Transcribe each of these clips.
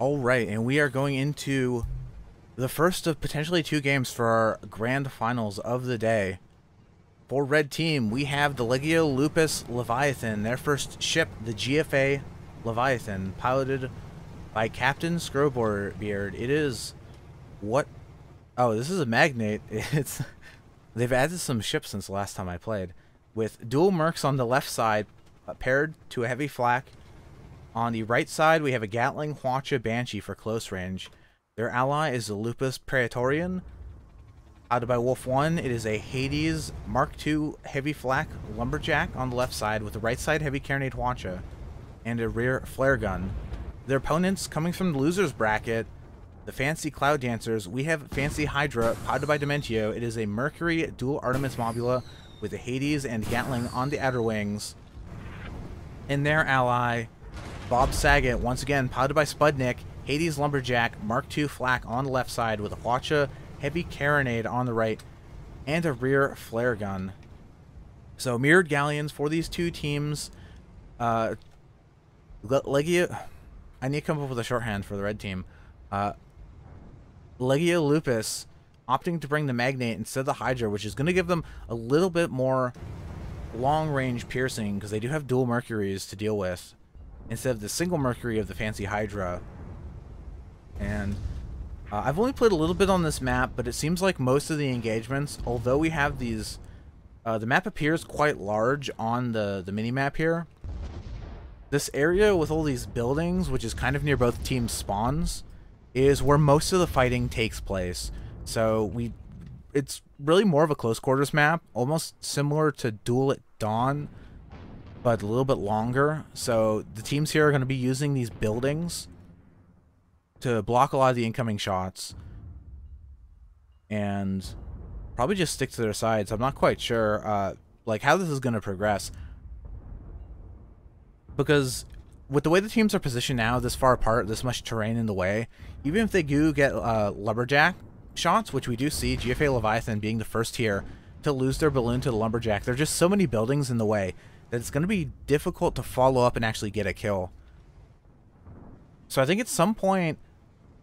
Alright, and we are going into the first of potentially two games for our grand finals of the day. For Red Team, we have the Legio Lupus Leviathan, their first ship, the GFA Leviathan, piloted by Captain Scrowbeard. It is what? Oh, this is a magnate. They've added some ships since the last time I played, with dual mercs on the left side, paired to a heavy flak. On the right side, we have a Gatling Hwacha Banshee for close range. Their ally is the Lupus Praetorian. Piloted by Wolf 1, it is a Hades Mark II heavy flak lumberjack on the left side, with the right side heavy carronade Hwacha and a rear flare gun. Their opponents, coming from the losers bracket, the Fancy Cloud Dancers, we have Fancy Hydra, piloted by Dementio. It is a Mercury dual Artemis Mobula with a Hades and Gatling on the outer wings. And their ally, Bob Saget, once again piloted by Spudnik, Hades Lumberjack, Mark II flak on the left side with a Hwacha heavy carronade on the right and a rear flare gun. So mirrored galleons for these two teams. Legio, I need to come up with a shorthand for the red team. Legio Lupus opting to bring the Magnate instead of the Hydra, which is going to give them a little bit more long-range piercing because they do have dual Mercuries to deal with instead of the single Mercury of the Fancy Hydra. And I've only played a little bit on this map, but it seems like most of the engagements, although we have these, the map appears quite large on the mini-map here. This area with all these buildings, which is kind of near both teams' spawns, is where most of the fighting takes place. So it's really more of a close quarters map, almost similar to Duel at Dawn, but a little bit longer. So the teams here are going to be using these buildings to block a lot of the incoming shots and probably just stick to their sides. I'm not quite sure like how this is going to progress, because with the way the teams are positioned now, this far apart, this much terrain in the way, even if they do get lumberjack shots, which we do see, GFA Leviathan being the first here to lose their balloon to the lumberjack, there are just so many buildings in the way that it's going to be difficult to follow up and actually get a kill. So I think at some point,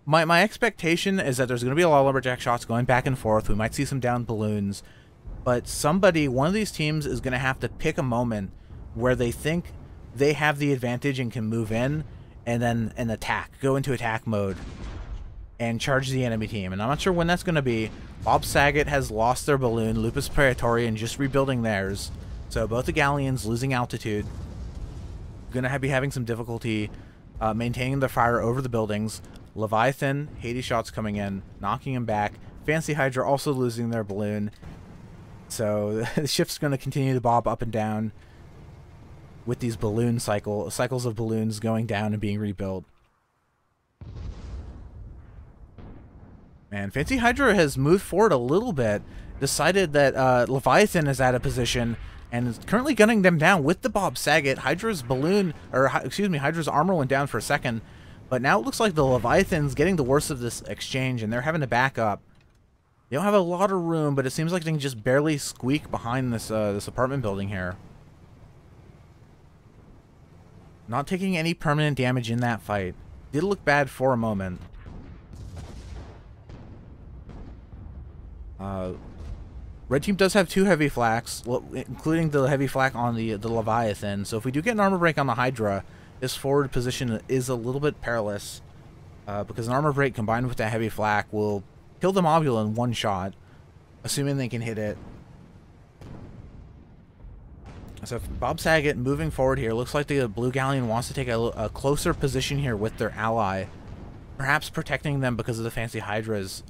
my expectation is that there's going to be a lot of lumberjack shots going back and forth. We might see some downed balloons, but one of these teams is going to have to pick a moment where they think they have the advantage and can move in and then go into attack mode and charge the enemy team. And I'm not sure when that's going to be. Bob Saget has lost their balloon, Lupus Praetorian just rebuilding theirs. So both the galleons losing altitude, going to be having some difficulty maintaining their fire over the buildings. Leviathan, Hades shots coming in, knocking him back. Fancy Hydra also losing their balloon. So the ship's going to continue to bob up and down with these balloon cycles of balloons going down and being rebuilt. Man, Fancy Hydra has moved forward a little bit, decided that Leviathan is out of position, and is currently gunning them down with the Bob Saget. Hydra's armor went down for a second, but now it looks like the Leviathan's getting the worst of this exchange, and they're having to back up. They don't have a lot of room, but it seems like they can just barely squeak behind this this apartment building here. Not taking any permanent damage in that fight. Did look bad for a moment. Red team does have two heavy flaks, including the heavy flak on the Leviathan. So if we do get an armor break on the Hydra, this forward position is a little bit perilous, because an armor break combined with that heavy flak will kill the Mobula in one shot, assuming they can hit it. So Bob Saget moving forward here. Looks like the Blue Galleon wants to take a closer position here with their ally, perhaps protecting them because of the Fancy Hydra's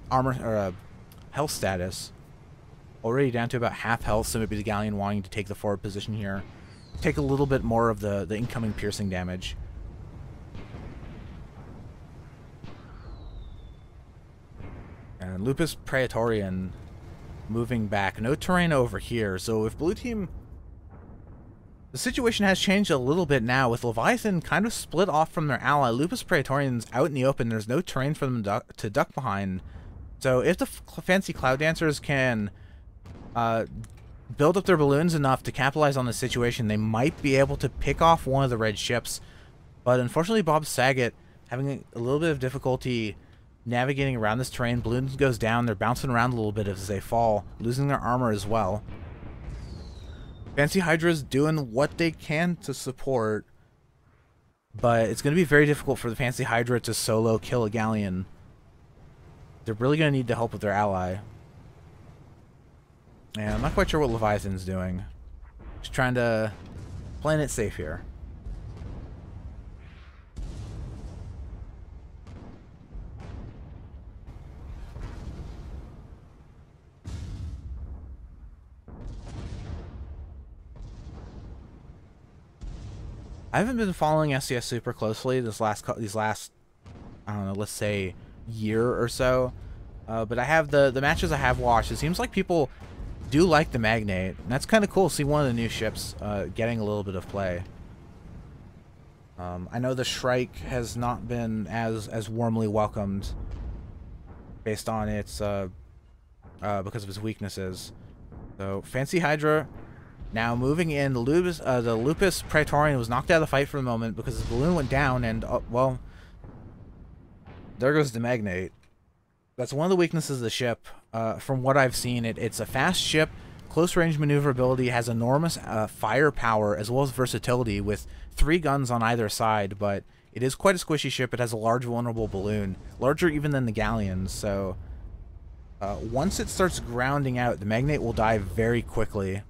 armor or health status. Already down to about half health, so maybe the Galleon wanting to take the forward position here, take a little bit more of the incoming piercing damage. And Lupus Praetorian moving back. No terrain over here, so if blue team... The situation has changed a little bit now, with Leviathan kind of split off from their ally. Lupus Praetorian's out in the open. There's no terrain for them to duck behind. So if the Fancy Cloud Dancers can build up their balloons enough to capitalize on the situation, they might be able to pick off one of the red ships. But unfortunately, Bob Saget having a little bit of difficulty navigating around this terrain. Balloon goes down. They're bouncing around a little bit as they fall, losing their armor as well. Fancy Hydra's doing what they can to support, but it's going to be very difficult for the Fancy Hydra to solo kill a Galleon. They're really going to need the help of their ally. And I'm not quite sure what Leviathan's doing. Just trying to play it safe here. I haven't been following SCS super closely these last I don't know, let's say year or so, but I have the matches I have watched. It seems like people do like the Magnate, and that's kind of cool to see one of the new ships getting a little bit of play. I know the Shrike has not been as warmly welcomed based on its because of its weaknesses. So Fancy Hydra now moving in. The Lupus Praetorian was knocked out of the fight for the moment because his balloon went down, and well, there goes the Magnate. That's one of the weaknesses of the ship. From what I've seen, it's a fast ship, close range maneuverability, has enormous firepower as well as versatility with 3 guns on either side, but it is quite a squishy ship. It has a large vulnerable balloon, larger even than the Galleons, so once it starts grounding out, the Magnate will die very quickly.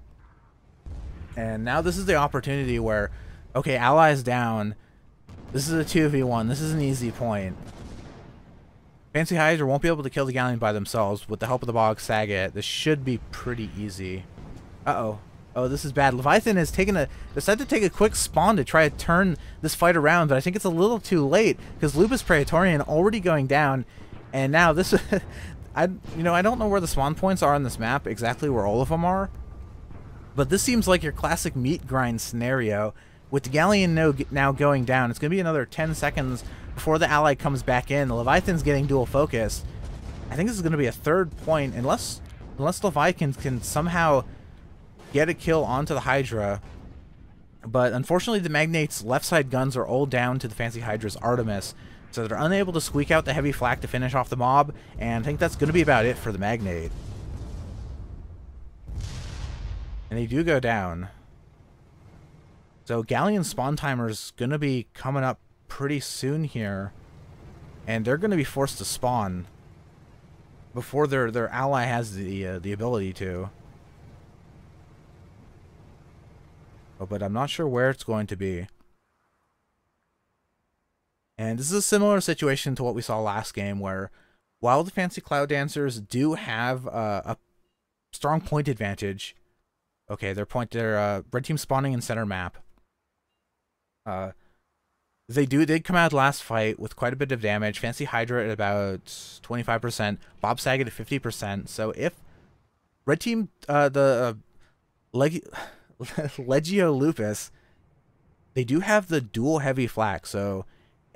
And now this is the opportunity where, okay, allies down, this is a 2v1, this is an easy point. Fancy Hydra won't be able to kill the Galleon by themselves. With the help of the Bog Saget, this should be pretty easy. Uh-oh. Oh, this is bad. Leviathan has decided to take a quick spawn to try to turn this fight around, but I think it's a little too late, because Lupus Praetorian already going down, and now this I don't know where the spawn points are on this map, exactly where all of them are. But this seems like your classic meat grind scenario. With the Galleon now going down, it's going to be another 10 seconds before the ally comes back in. The Leviathan's getting dual focused. I think this is going to be a 3rd point, unless Leviathan can somehow get a kill onto the Hydra. But unfortunately, the Magnate's left side guns are all down to the Fancy Hydra's Artemis, so they're unable to squeak out the heavy flak to finish off the mob, and I think that's going to be about it for the Magnate. And they do go down. So Galleon spawn timer's going to be coming up pretty soon here. And they're going to be forced to spawn before their ally has the ability to. Oh, but I'm not sure where it's going to be. And this is a similar situation to what we saw last game, where while the Fancy Cloud Dancers do have a strong point advantage. Okay, they're red team spawning in center map. They did come out last fight with quite a bit of damage. Fancy Hydra at about 25%, Bob Saget at 50%. So if red team Legio Lupus, they do have the dual heavy flak, so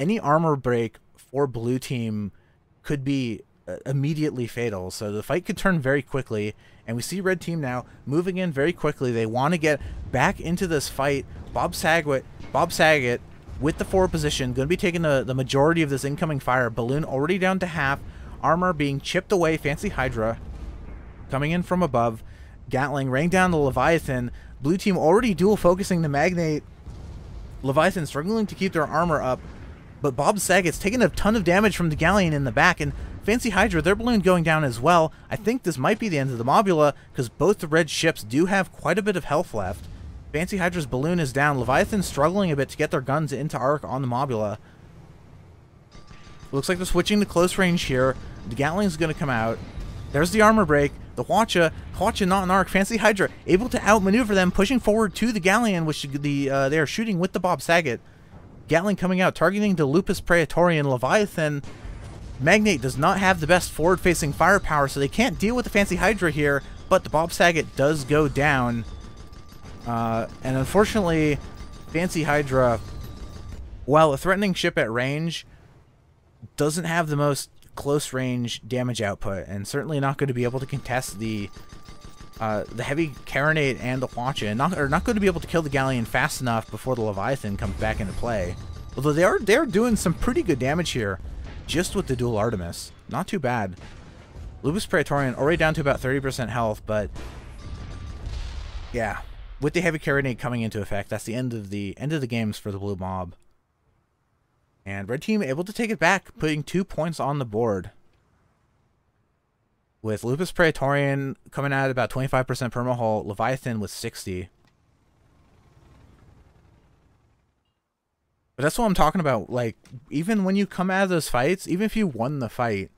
any armor break for blue team could be immediately fatal. So the fight could turn very quickly, and we see red team now moving in very quickly. They want to get back into this fight. Bob Saget with the forward position, going to be taking the majority of this incoming fire. Balloon already down to half, armor being chipped away. Fancy Hydra coming in from above. Gatling raining down the Leviathan. Blue team already dual focusing the Magnate. Leviathan struggling to keep their armor up, but Bob Saget's taking a ton of damage from the Galleon in the back, and Fancy Hydra, their balloon going down as well. I think this might be the end of the Mobula, because both the red ships do have quite a bit of health left. Fancy Hydra's balloon is down. Leviathan struggling a bit to get their guns into arc on the Mobula. Looks like they're switching to close range here. The Gatling's going to come out. There's the armor break. The Hwacha not in arc. Fancy Hydra able to outmaneuver them, pushing forward to the Galleon, which they are shooting with the Bob Saget. Gatling coming out, targeting the Lupus Praetorian. Leviathan Magnate does not have the best forward-facing firepower, so they can't deal with the Fancy Hydra here, but the Bob Saget does go down. And unfortunately, Fancy Hydra, while a threatening ship at range, doesn't have the most close-range damage output, and certainly not going to be able to contest the heavy Carronade and the Hwacha, and not going to be able to kill the Galleon fast enough before the Leviathan comes back into play. Although they're doing some pretty good damage here, just with the dual Artemis. Not too bad. Lupus Praetorian already down to about 30% health, but yeah, with the heavy carronade coming into effect, that's the end of the games for the blue mob. And red team able to take it back, putting 2 points on the board. With Lupus Praetorian coming out at about 25% permahull, Leviathan with 60. But that's what I'm talking about. Like, even when you come out of those fights, even if you won the fight,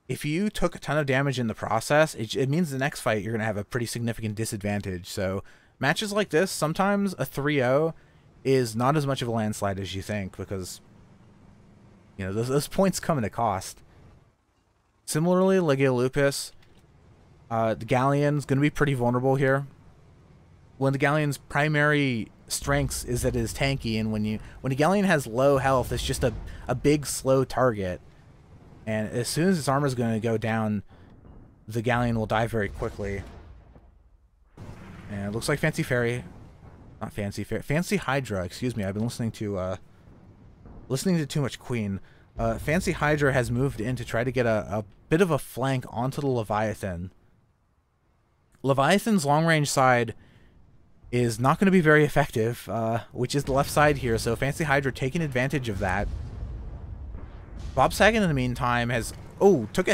if you took a ton of damage in the process, it means the next fight you're going to have a pretty significant disadvantage. So matches like this, sometimes a 3-0 is not as much of a landslide as you think, because, you know, those points come at a cost. Similarly, Legio Lupus, the Galleon's going to be pretty vulnerable here. One of the Galleon's primary strengths is that it is tanky, and when a Galleon has low health, it's just a big, slow target. And as soon as its armor is going to go down, the Galleon will die very quickly. And it looks like Fancy Hydra, excuse me. I've been listening to too much Queen. Fancy Hydra has moved in to try to get a bit of a flank onto the Leviathan. Leviathan's long-range side is not going to be very effective, which is the left side here, so Fancy Hydra taking advantage of that. Bob Saget, in the meantime, has took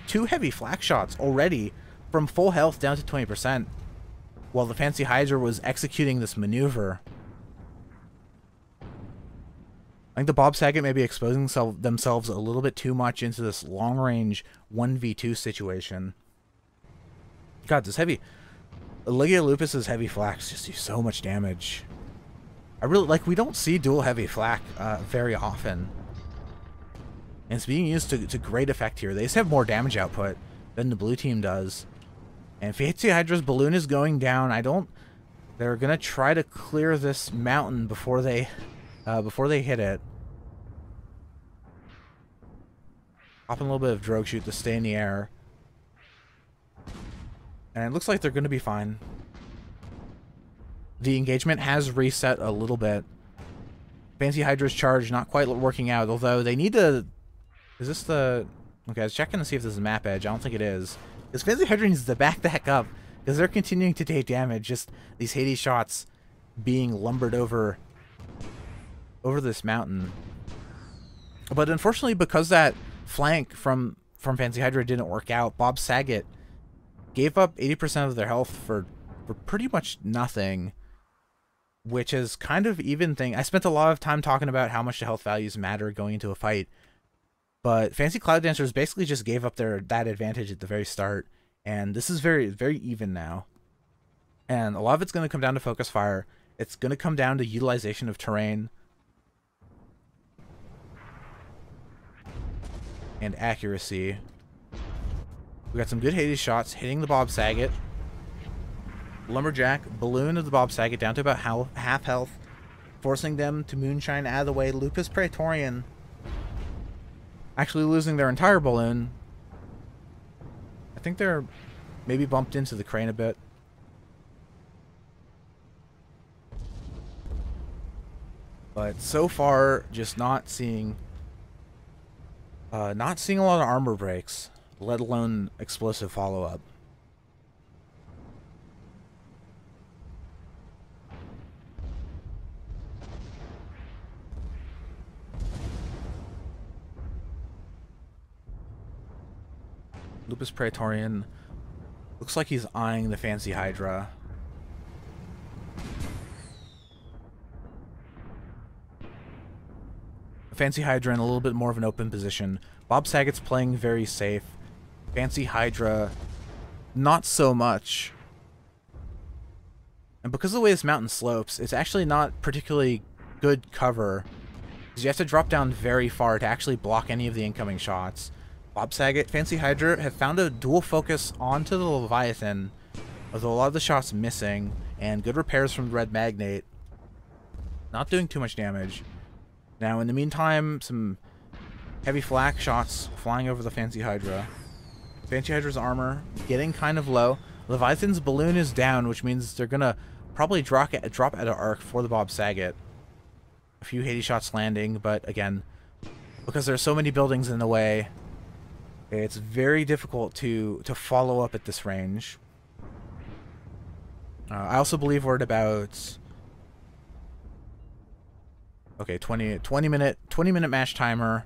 2 heavy flak shots already from full health down to 20%, while the Fancy Hydra was executing this maneuver. I think the Bob Saget may be exposing themselves a little bit too much into this long-range 1v2 situation. God, this heavy... Legio Lupus's heavy flaks just do so much damage. We don't see dual heavy flak very often. And it's being used to great effect here. They just have more damage output than the blue team does. And Fancy Hydra's balloon is going down. They're gonna try to clear this mountain before they hit it. Popping a little bit of drogue shoot to stay in the air. And it looks like they're gonna be fine. The engagement has reset a little bit. Fancy Hydra's charge not quite working out, although they need to... Is this the... Okay, I was checking to see if this is a map edge. I don't think it is. Because Fancy Hydra needs to back the heck up, because they're continuing to take damage. Just these Hades shots being lumbered over this mountain. But unfortunately, because that flank from Fancy Hydra didn't work out, Bob Saget gave up 80% of their health for pretty much nothing, which is kind of even thing. I spent a lot of time talking about how much the health values matter going into a fight. But Fancy Cloud Dancers basically just gave up that advantage at the very start, and this is very, very even now. And a lot of it's going to come down to focus fire. It's going to come down to utilization of terrain and accuracy. We got some good Hades shots hitting the Bob Saget. Lumberjack, balloon of the Bob Saget down to about half health, forcing them to moonshine out of the way. Lupus Praetorian actually losing their entire balloon. I think they're maybe bumped into the crane a bit. But so far, just not seeing a lot of armor breaks, let alone explosive follow-up. Lupus Praetorian looks like he's eyeing the Fancy Hydra. Fancy Hydra in a little bit more of an open position. Bob Saget's playing very safe. Fancy Hydra, not so much. And because of the way this mountain slopes, it's actually not particularly good cover, because you have to drop down very far to actually block any of the incoming shots. Bob Saget, Fancy Hydra have found a dual focus onto the Leviathan, although a lot of the shots missing, and good repairs from the Red Magnate. Not doing too much damage. Now, in the meantime, some heavy flak shots flying over the Fancy Hydra. Fancy Hydra's armor getting kind of low. Leviathan's balloon is down, which means they're going to probably drop at an arc for the Bob Saget. A few Hades shots landing, but again, because there's so many buildings in the way, it's very difficult to follow up at this range. I also believe we're at about... Okay, 20 minute match timer.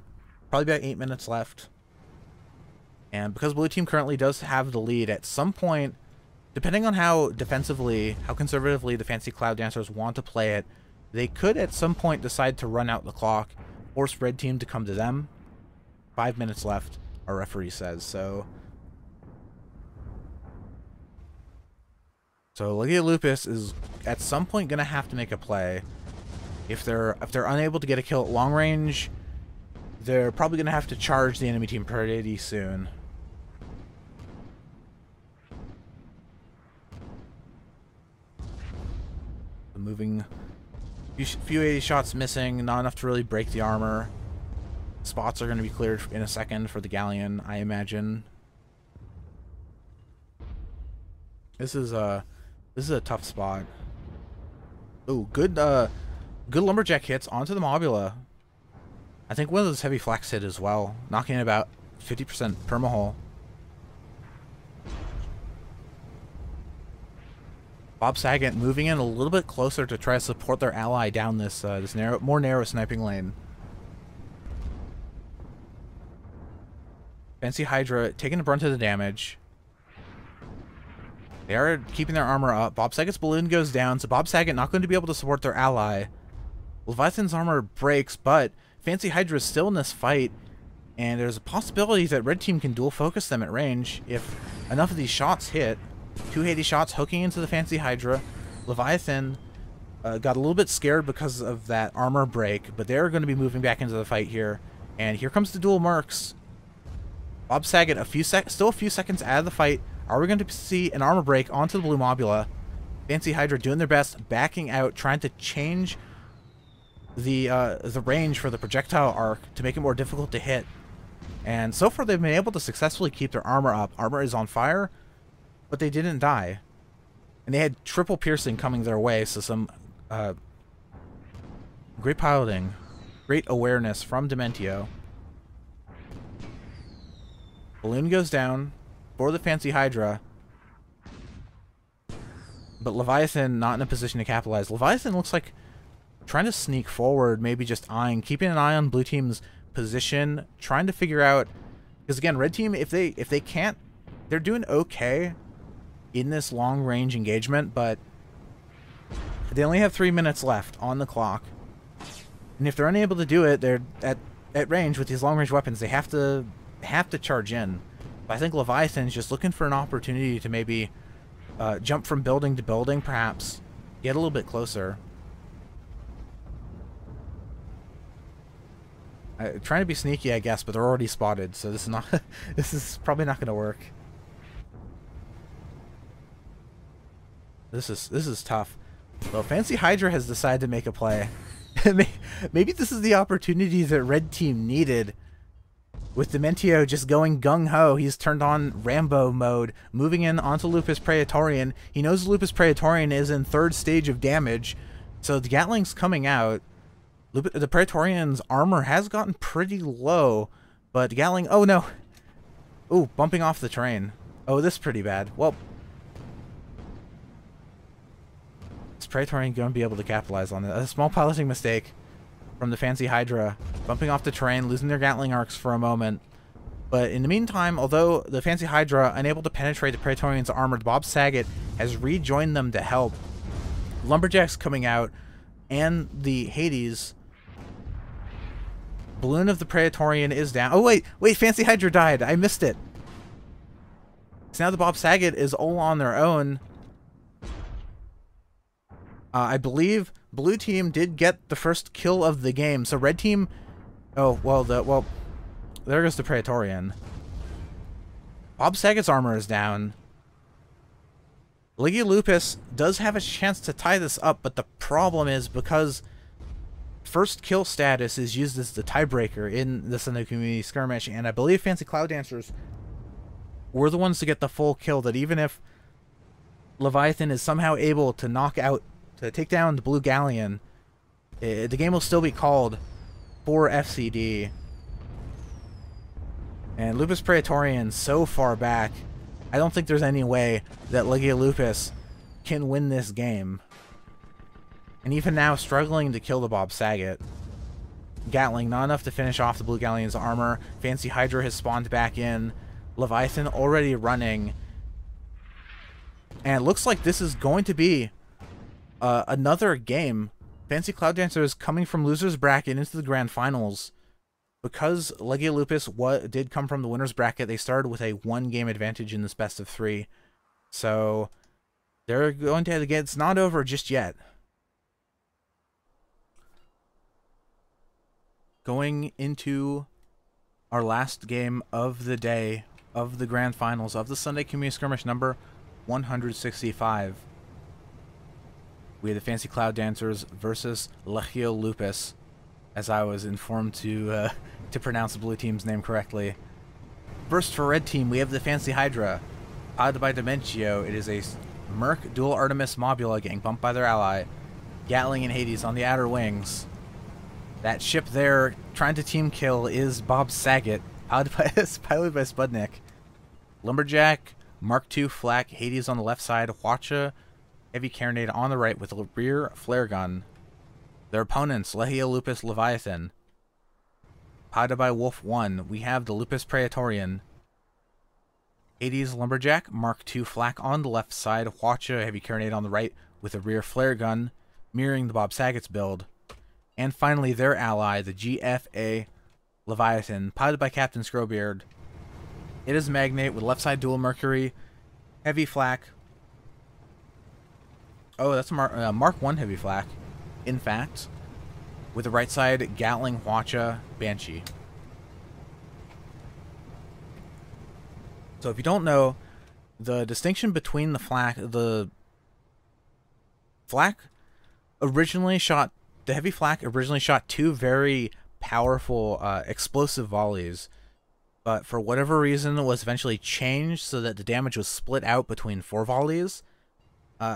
Probably about 8 minutes left. And because blue team currently does have the lead, at some point, depending on how defensively, how conservatively the Fancy Cloud Dancers want to play it, they could at some point decide to run out the clock, force red team to come to them. 5 minutes left, our referee says. So Legio Lupus is at some point gonna have to make a play. If they're unable to get a kill at long range, they're probably gonna have to charge the enemy team pretty soon. Moving, few 80 shots missing, not enough to really break the armor. Spots are going to be cleared in a second for the Galleon, I imagine. This is a tough spot. Ooh, good lumberjack hits onto the Mobula. I think one of those heavy flax hit as well, knocking about 50% permahull. Bob Saget moving in a little bit closer to try to support their ally down this more narrow sniping lane. Fancy Hydra taking the brunt of the damage. They are keeping their armor up. Bob Saget's balloon goes down, so Bob Saget not going to be able to support their ally. Leviathan's armor breaks, but Fancy Hydra is still in this fight, and there's a possibility that red team can dual focus them at range if enough of these shots hit. 2 Hades shots hooking into the Fancy Hydra. Leviathan got a little bit scared because of that armor break, but they're going to be moving back into the fight here. And here comes the dual mercs. Bob Saget still a few seconds out of the fight. Are we going to see an armor break onto the blue Mobula? Fancy Hydra doing their best, backing out, trying to change the range for the projectile arc to make it more difficult to hit. And so far they've been able to successfully keep their armor up. Armor is on fire, but they didn't die. And they had triple piercing coming their way, so some great piloting, great awareness from Dementio. Balloon goes down for the Fancy Hydra, but Leviathan not in a position to capitalize. Leviathan looks like trying to sneak forward, maybe just keeping an eye on blue team's position, trying to figure out, because again, red team, if they can't, they're doing okay in this long range engagement, but they only have 3 minutes left on the clock, and if they're unable to do it, they're at range with these long range weapons. They have to charge in. But I think Leviathan's just looking for an opportunity to maybe jump from building to building, perhaps get a little bit closer. Trying to be sneaky, I guess, but they're already spotted, so this is not this is probably not going to work. This is tough. Well, Fancy Hydra has decided to make a play. Maybe this is the opportunity that red team needed. With Dementio just going gung-ho, he's turned on Rambo mode, moving in onto Lupus Praetorian. He knows Lupus Praetorian is in 3rd stage of damage, so the Gatling's coming out. The Praetorian's armor has gotten pretty low, but the Gatling... Oh, no! Ooh, bumping off the train. Oh, this is pretty bad. Well, is Praetorian going to be able to capitalize on it? A small piloting mistake from the Fancy Hydra, bumping off the train, losing their Gatling arcs for a moment. But in the meantime, although the Fancy Hydra unable to penetrate the Praetorian's armor, Bob Saget has rejoined them to help. Lumberjacks coming out, and the Hades. Balloon of the Praetorian is down. Oh, wait, Fancy Hydra died. I missed it. So now the Bob Saget is all on their own. I believe blue team did get the first kill of the game, so red team... Oh, well, there goes the Praetorian. Bob Saget's armor is down. Legio Lupus does have a chance to tie this up, but the problem is because first kill status is used as the tiebreaker in the Sunday Community Skirmish, and I believe Fancy Cloud Dancers were the ones to get the full kill, that even if Leviathan is somehow able to knock out, to take down the Blue Galleon, The game will still be called for FCD. And Lupus Praetorian so far back, I don't think there's any way that Legio Lupus can win this game. And even now, struggling to kill the Bob Saget. Gatling, not enough to finish off the Blue Galleon's armor. Fancy Hydra has spawned back in. Leviathan already running. And it looks like this is going to be another game. Fancy Cloud Dancer is coming from loser's bracket into the grand finals. Because Legio Lupus did come from the winner's bracket, they started with a 1-game advantage in this best of 3. So they're going to get, it's not over just yet. Going into our last game of the day of the grand finals of the Sunday Community Skirmish number 165. We have the Fancy Cloud Dancers versus Legio Lupus, as I was informed to pronounce the blue team's name correctly. First for red team, we have the Fancy Hydra, piloted by Dimentio. It is a Merc dual Artemis Mobula getting bumped by their ally, Gatling and Hades on the outer wings. That ship there, trying to team kill, is Bob Saget, piloted by Spudnik. Lumberjack, Mark II Flak, Hades on the left side, Hwacha, Heavy Carronade on the right with a rear flare gun. Their opponents, Legio Lupus Leviathan, piloted by Wolf 1. We have the Lupus Praetorian. Hades Lumberjack, Mark II Flak on the left side, Hwacha, Heavy Carronade on the right with a rear flare gun, mirroring the Bob Saget's build. And finally, their ally, the GFA Leviathan, piloted by Captain Scrowbeard. It is Magnate with left side dual Mercury, Heavy Flak. Oh, that's a Mark 1 Heavy Flak, in fact. With the right side, Gatling, Hwacha, Banshee. So if you don't know, the distinction between the Flak originally shot, the Heavy Flak originally shot 2 very powerful explosive volleys, but for whatever reason it was eventually changed so that the damage was split out between 4 volleys.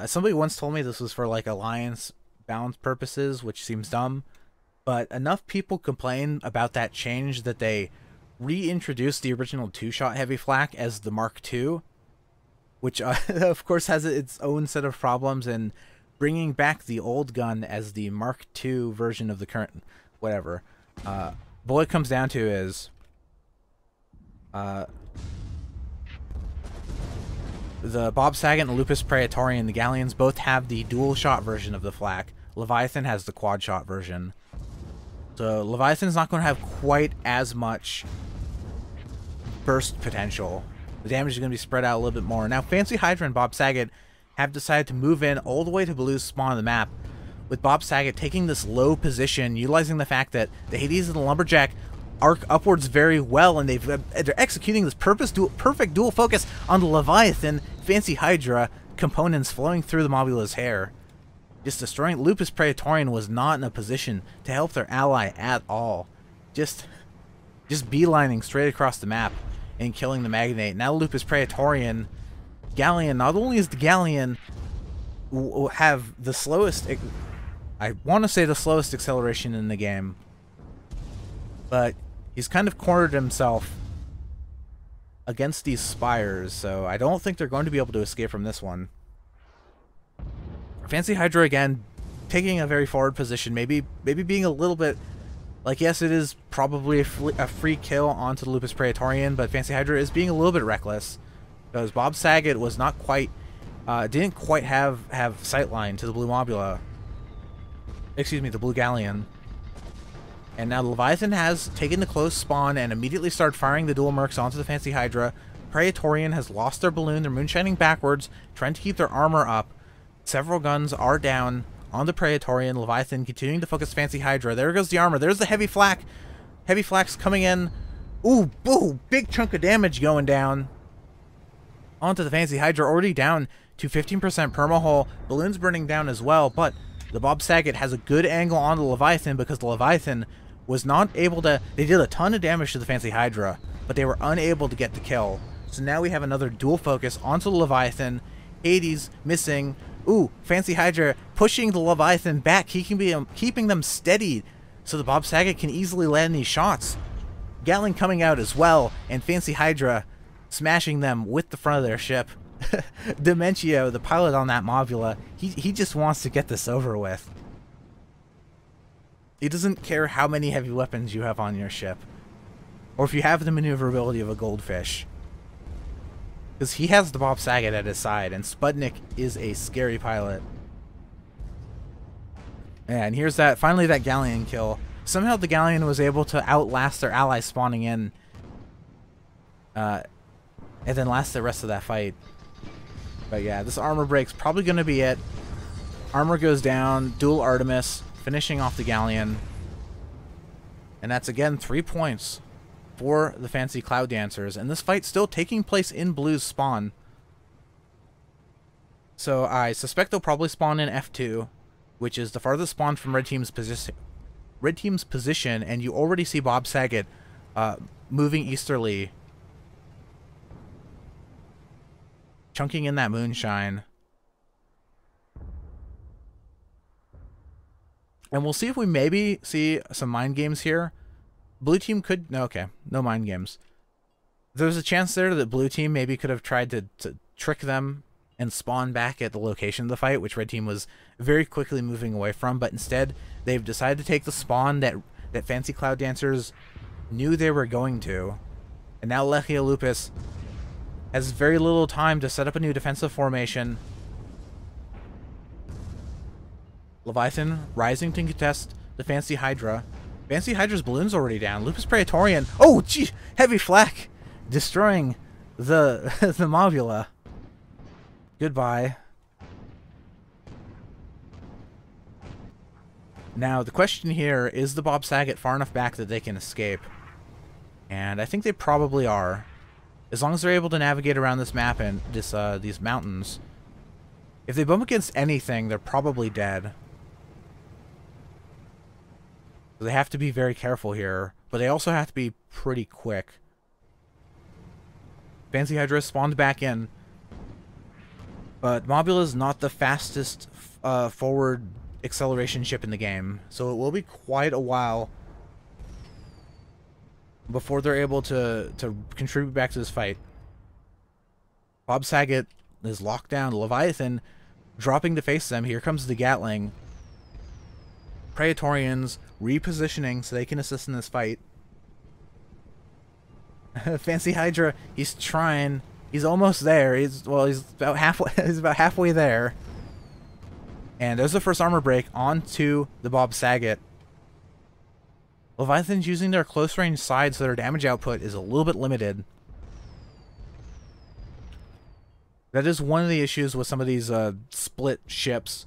Somebody once told me this was for like alliance balance purposes, which seems dumb, but enough people complain about that change that they reintroduced the original 2-shot Heavy Flak as the Mark II, which of course has its own set of problems, and bringing back the old gun as the Mark II version of the current whatever. But what it comes down to is the Bob Saget and the Lupus Praetorian, the Galleons, both have the dual-shot version of the Flak. Leviathan has the quad-shot version. So Leviathan's not going to have quite as much burst potential. The damage is going to be spread out a little bit more. Now, Fancy Hydra and Bob Saget have decided to move in all the way to Blue's spawn on the map, with Bob Saget taking this low position, utilizing the fact that the Hades and the Lumberjack arc upwards very well, and they're executing this perfect dual focus on the Leviathan Fancy Hydra components flowing through the Mobula's hair. Just destroying. Lupus Praetorian was not in a position to help their ally at all. Just beelining straight across the map and killing the Magnate. Now Lupus Praetorian Galleon, not only is the Galleon have the slowest, I want to say the slowest acceleration in the game, but he's kind of cornered himself against these spires, so I don't think they're going to be able to escape from this one. Fancy Hydra again taking a very forward position, maybe being a little bit like, yes, it is probably a free kill onto the Lupus Praetorian, but Fancy Hydra is being a little bit reckless because Bob Saget was not quite didn't quite have sightline to the Blue Mobula. Excuse me, the Blue Galleon. And now Leviathan has taken the close spawn and immediately started firing the dual mercs onto the Fancy Hydra. Praetorian has lost their balloon. They're moonshining backwards, trying to keep their armor up. Several guns are down on the Praetorian. Leviathan continuing to focus Fancy Hydra. There goes the armor. There's the Heavy Flak. Heavy Flak's coming in. Ooh, boo! Big chunk of damage going down onto the Fancy Hydra. Already down to 15% permahull. Balloon's burning down as well, but the Bob Saget has a good angle on the Leviathan because the Leviathan was not able to... They did a ton of damage to the Fancy Hydra, but they were unable to get the kill. So now we have another dual focus onto the Leviathan. Hades missing. Ooh, Fancy Hydra pushing the Leviathan back, keeping them steadied so the Bob Saget can easily land these shots. Gatling coming out as well, and Fancy Hydra smashing them with the front of their ship. Dementio, the pilot on that Mobula, he just wants to get this over with. He doesn't care how many heavy weapons you have on your ship, or if you have the maneuverability of a goldfish. Because he has the Bob Saget at his side, and Sputnik is a scary pilot. And here's that, finally that Galleon kill. Somehow the Galleon was able to outlast their allies spawning in. And then last the rest of that fight. But yeah, this armor break's probably going to be it. Armor goes down, dual Artemis, finishing off the Galleon. And that's again 3 points for the Fancy Cloud Dancers, and this fight still taking place in Blue's spawn. So I suspect they'll probably spawn in F2, which is the farthest spawn from Red Team's position, and you already see Bob Saget moving easterly, chunking in that moonshine. And we'll see if we maybe see some mind games here. Blue team could... No, okay. No mind games. There's a chance there that blue team maybe could have tried to trick them and spawn back at the location of the fight, which red team was very quickly moving away from. But instead, they've decided to take the spawn that Fancy Cloud Dancers knew they were going to. And now Legio Lupus has very little time to set up a new defensive formation. Leviathan rising to contest the Fancy Hydra. Fancy Hydra's balloon's already down. Lupus Praetorian. Oh, gee! Heavy flak! Destroying the the Mobula. Goodbye. Now, the question here, is the Bob Saget far enough back that they can escape? And I think they probably are. As long as they're able to navigate around this map and these mountains. If they bump against anything, they're probably dead. So they have to be very careful here, but they also have to be pretty quick. Fancy Hydra spawned back in, but Mobula is not the fastest forward acceleration ship in the game, so it will be quite a while before they're able to contribute back to this fight. Bob Saget is locked down. Leviathan dropping to face them. Here comes the Gatling. Praetorians repositioning so they can assist in this fight. Fancy Hydra, he's trying. He's almost there. He's about halfway. He's about halfway there. And there's the first armor break onto the Bob Saget. Leviathan's using their close range side, so their damage output is a little bit limited. That is one of the issues with some of these split ships,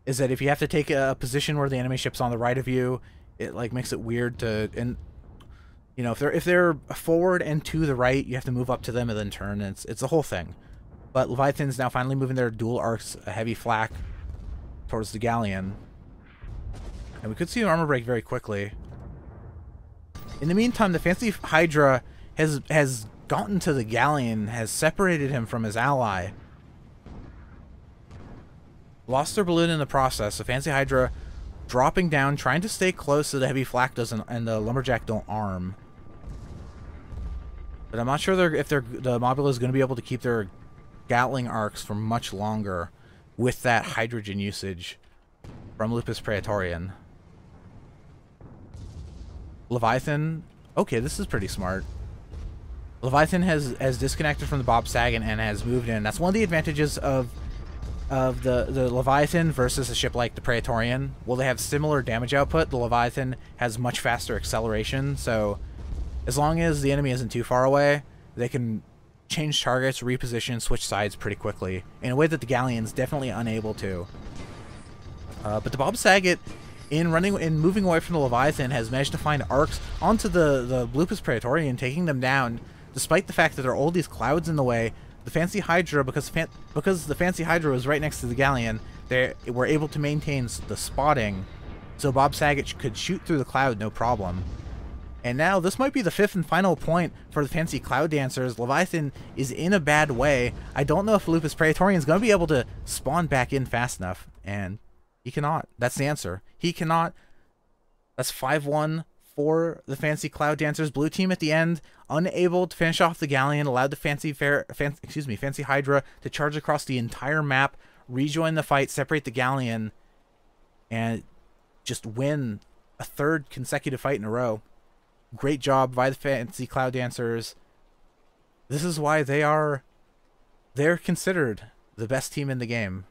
is that if you have to take a position where the enemy ship's on the right of you, it like makes it weird to, and you know, if they're forward and to the right, you have to move up to them and then turn. And it's a whole thing. But Leviathan's now finally moving their dual arcs, a heavy flak, towards the Galleon, and we could see an armor break very quickly. In the meantime, the Fancy Hydra has gotten to the Galleon, has separated him from his ally. Lost their balloon in the process. The Fancy Hydra dropping down, trying to stay close so the heavy flak doesn't and the lumberjack don't arm. But I'm not sure if the Mobula is going to be able to keep their Gatling arcs for much longer with that hydrogen usage from Lupus Praetorian. Leviathan, okay, this is pretty smart. Leviathan has disconnected from the Bob Saget and has moved in. That's one of the advantages of the Leviathan versus a ship like the Praetorian. Well, they have similar damage output. The Leviathan has much faster acceleration, so as long as the enemy isn't too far away, they can change targets, reposition, switch sides pretty quickly, in a way that the Galleon's definitely unable to. But the Bob Saget, in moving away from the Leviathan, has managed to find arcs onto the Lupus Praetorian, taking them down, despite the fact that there are all these clouds in the way. The Fancy Hydra, because the Fancy Hydra was right next to the Galleon, they were able to maintain the spotting, so Bob Saget could shoot through the cloud no problem. And now this might be the 5th and final point for the Fancy Cloud Dancers. Leviathan is in a bad way. I don't know if Lupus Praetorian is going to be able to spawn back in fast enough. And he cannot. That's the answer. He cannot. That's 5-1 for the Fancy Cloud Dancers. Blue team at the end, unable to finish off the Galleon, allowed the Fancy Hydra to charge across the entire map, rejoin the fight, separate the Galleon, and just win a 3rd consecutive fight in a row. Great job by the Fancy Cloud Dancers. This is why they're considered the best team in the game.